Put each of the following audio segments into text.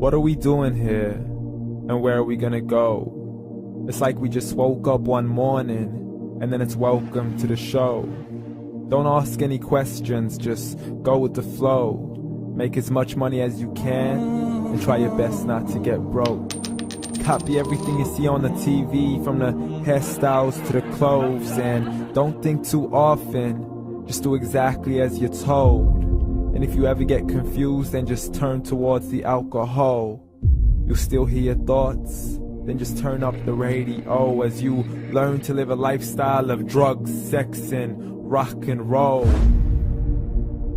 What are we doing here? And where are we gonna go? It's like we just woke up one morning and then it's welcome to the show. Don't ask any questions, just go with the flow. Make as much money as you can and try your best not to get broke. Copy everything you see on the TV, from the hairstyles to the clothes, and don't think too often, just do exactly as you're told. And if you ever get confused, then just turn towards the alcohol. You'll still hear your thoughts, then just turn up the radio as you learn to live a lifestyle of drugs, sex, and rock and roll.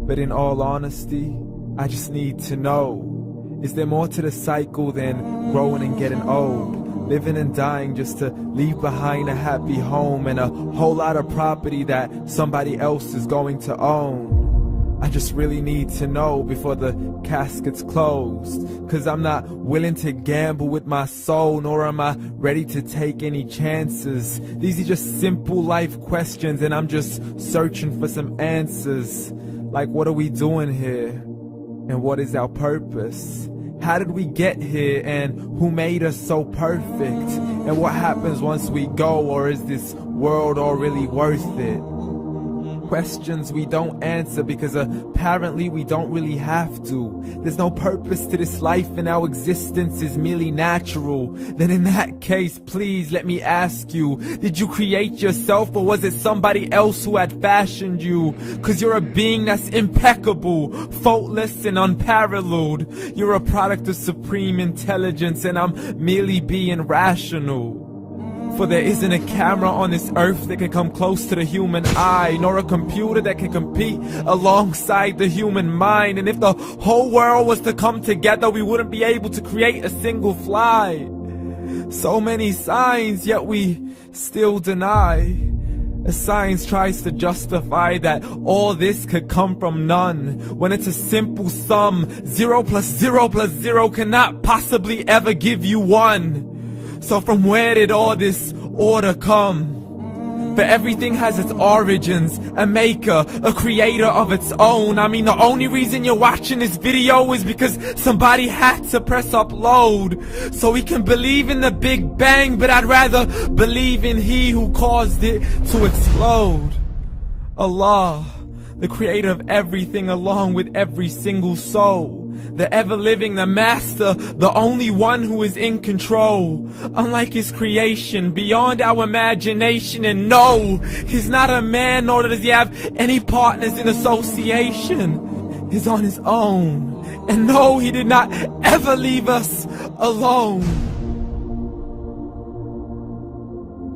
But in all honesty, I just need to know, is there more to the cycle than growing and getting old? Living and dying just to leave behind a happy home and a whole lot of property that somebody else is going to own. I just really need to know before the casket's closed, 'cause I'm not willing to gamble with my soul, nor am I ready to take any chances. These are just simple life questions and I'm just searching for some answers. Like, what are we doing here? And what is our purpose? How did we get here, and who made us so perfect? And what happens once we go, or is this world all really worth it? Questions we don't answer because apparently we don't really have to. There's no purpose to this life and our existence is merely natural. Then in that case, please let me ask you, did you create yourself, or was it somebody else who had fashioned you? 'Cause you're a being that's impeccable, faultless and unparalleled. You're a product of supreme intelligence and I'm merely being rational. For there isn't a camera on this earth that can come close to the human eye, nor a computer that can compete alongside the human mind. And if the whole world was to come together, we wouldn't be able to create a single fly. So many signs, yet we still deny. As science tries to justify that all this could come from none, when it's a simple sum. 0 plus 0 plus 0 cannot possibly ever give you 1. So from where did all this order come? For everything has its origins, a maker, a creator of its own. I mean, the only reason you're watching this video is because somebody had to press upload. So we can believe in the Big Bang, but I'd rather believe in He who caused it to explode. Allah, the creator of everything along with every single soul. The ever-living, the master, the only one who is in control. Unlike his creation, beyond our imagination. And no, he's not a man, nor does he have any partners in association. He's on his own. And no, he did not ever leave us alone.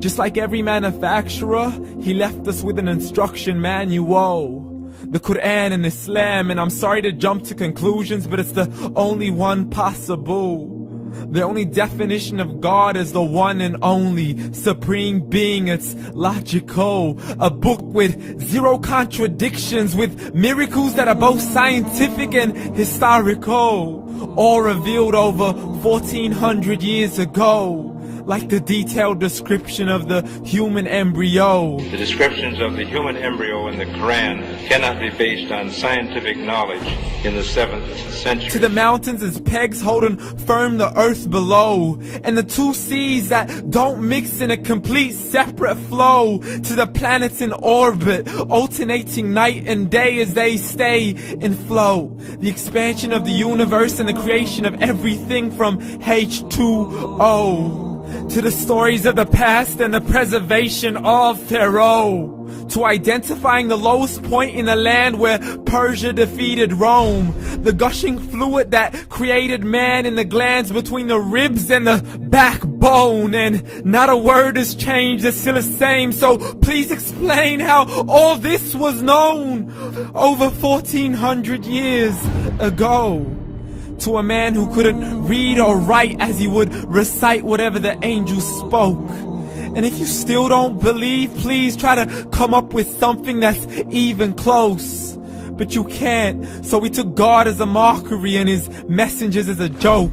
Just like every manufacturer, he left us with an instruction manual. The Quran and Islam, and I'm sorry to jump to conclusions, but it's the only one possible. The only definition of God is the one and only supreme being. It's logical, a book with 0 contradictions, with miracles that are both scientific and historical, all revealed over 1400 years ago. Like the detailed description of the human embryo. The descriptions of the human embryo in the Quran cannot be based on scientific knowledge in the 7th century. To the mountains as pegs holding firm the earth below, and the 2 seas that don't mix in a complete separate flow. To the planets in orbit, alternating night and day as they stay in flow. The expansion of the universe and the creation of everything from H2O. To the stories of the past and the preservation of Pharaoh. To identifying the lowest point in the land where Persia defeated Rome. The gushing fluid that created man in the glands between the ribs and the backbone. And not a word has changed, it's still the same. So please explain how all this was known over 1400 years ago. To a man who couldn't read or write, as he would recite whatever the angels spoke. And if you still don't believe, please try to come up with something that's even close. But you can't, so we took God as a mockery and his messengers as a joke.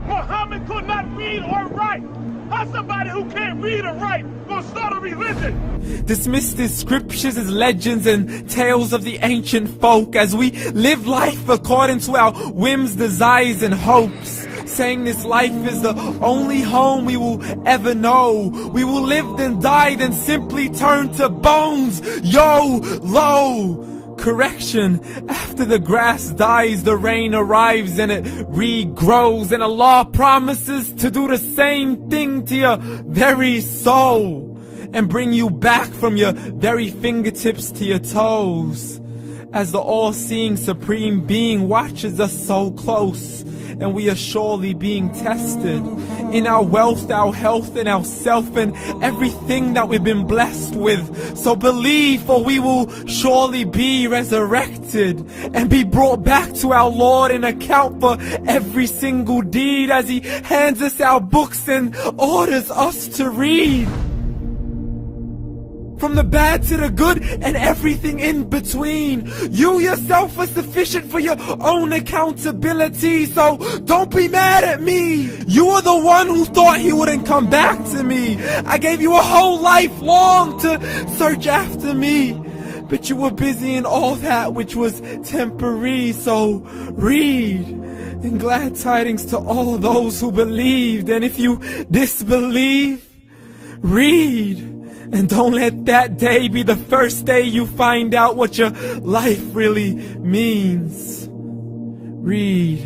Muhammad could not read or write. How's somebody who can't read or write gonna start a religion? Dismissed his scriptures as legends and tales of the ancient folk, as we live life according to our whims, desires and hopes. saying this life is the only home we will ever know. We will live then die, then simply turn to bones. YOLO! Correction, after the grass dies, the rain arrives and it regrows, and Allah promises to do the same thing to your very soul and bring you back from your very fingertips to your toes, as the all-seeing supreme being watches us so close, and we are surely being tested in our wealth, our health, and our self, and everything that we've been blessed with. So believe, for we will surely be resurrected and be brought back to our Lord and account for every single deed, as He hands us our books and orders us to read. From the bad to the good and everything in between. You yourself are sufficient for your own accountability, so don't be mad at me. You are the one who thought He wouldn't come back to me. I gave you a whole life long to search after me, but you were busy in all that which was temporary. So read, and glad tidings to all those who believed. And if you disbelieve, read. And don't let that day be the first day you find out what your life really means. Read.